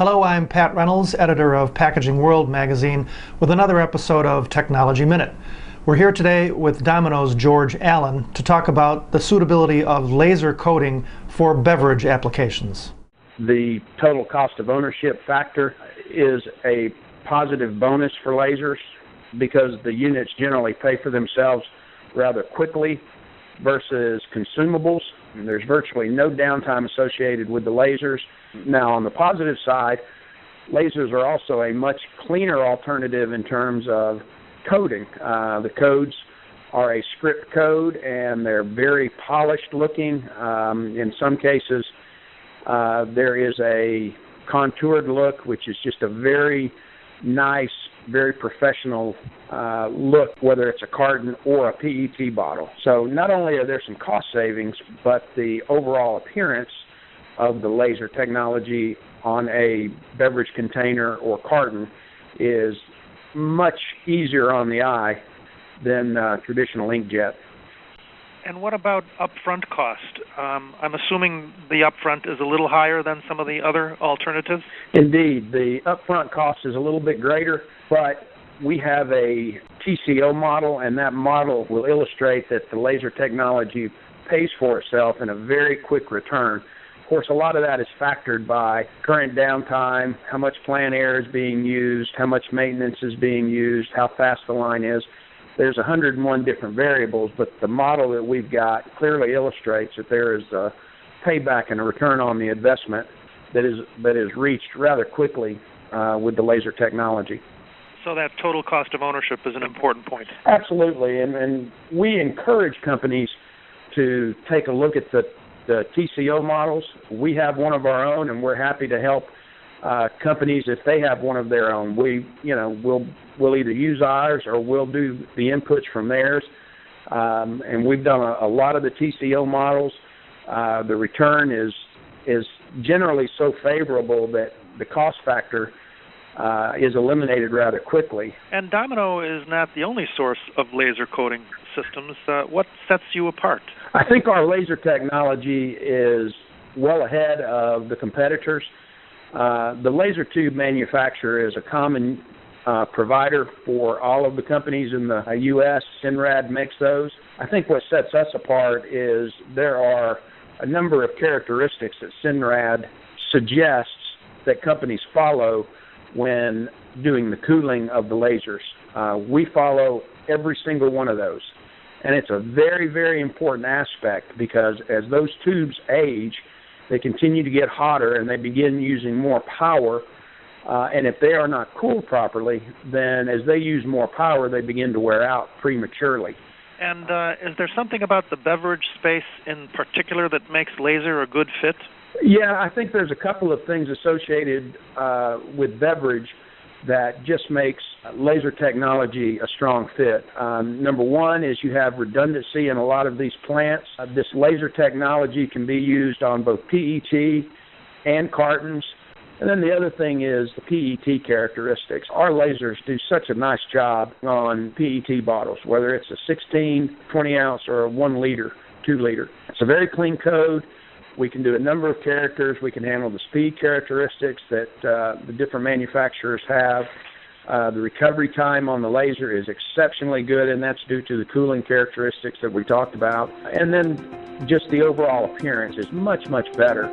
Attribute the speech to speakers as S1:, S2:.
S1: Hello, I'm Pat Reynolds, editor of Packaging World magazine, with another episode of Technology Minute. We're here today with Domino's George Allen to talk about the suitability of laser coating for beverage applications.
S2: The total cost of ownership factor is a positive bonus for lasers because the units generally pay for themselves rather quickly versus consumables. And there's virtually no downtime associated with the lasers. Now, on the positive side, lasers are also a much cleaner alternative in terms of coding. The codes are a script code, and they're very polished looking. In some cases, there is a contoured look, which is just a very nice, very professional look, whether it's a carton or a PET bottle. So not only are there some cost savings, but the overall appearance of the laser technology on a beverage container or carton is much easier on the eye than traditional inkjet.
S3: And what about upfront cost? I'm assuming the upfront is a little higher than some of the other alternatives?
S2: Indeed, the upfront cost is a little bit greater, but we have a TCO model, and that model will illustrate that the laser technology pays for itself in a very quick return. Of course, a lot of that is factored by current downtime, how much plant air is being used, how much maintenance is being used, how fast the line is. There's 101 different variables, but the model that we've got clearly illustrates that there is a payback and a return on the investment that is reached rather quickly with the laser technology.
S3: So that total cost of ownership is an important point.
S2: Absolutely, and we encourage companies to take a look at the TCO models. We have one of our own, and we're happy to help companies if they have one of their own. We'll either use ours or we'll do the inputs from theirs. And we've done a lot of the TCO models. The return is generally so favorable that the cost factor is eliminated rather quickly.
S3: And Domino is not the only source of laser coating systems. What sets you apart?
S2: I think our laser technology is well ahead of the competitors. The laser tube manufacturer is a common provider for all of the companies in the U.S. Sinrad makes those. I think what sets us apart is there are a number of characteristics that Sinrad suggests that companies follow when doing the cooling of the lasers. We follow every single one of those. And it's a very, very important aspect because as those tubes age, they continue to get hotter and they begin using more power. And if they are not cooled properly, then as they use more power, they begin to wear out prematurely.
S3: And is there something about the beverage space in particular that makes laser a good fit?
S2: Yeah, I think there's a couple of things associated with beverage that just makes laser technology a strong fit. Number one is you have redundancy in a lot of these plants. This laser technology can be used on both PET and cartons. And then the other thing is the PET characteristics. Our lasers do such a nice job on PET bottles, whether it's a 16, 20 ounce, or a 1 liter, 2 liter. It's a very clean code. We can do a number of characters. We can handle the speed characteristics that the different manufacturers have. The recovery time on the laser is exceptionally good, and that's due to the cooling characteristics that we talked about. And then just the overall appearance is much, much better.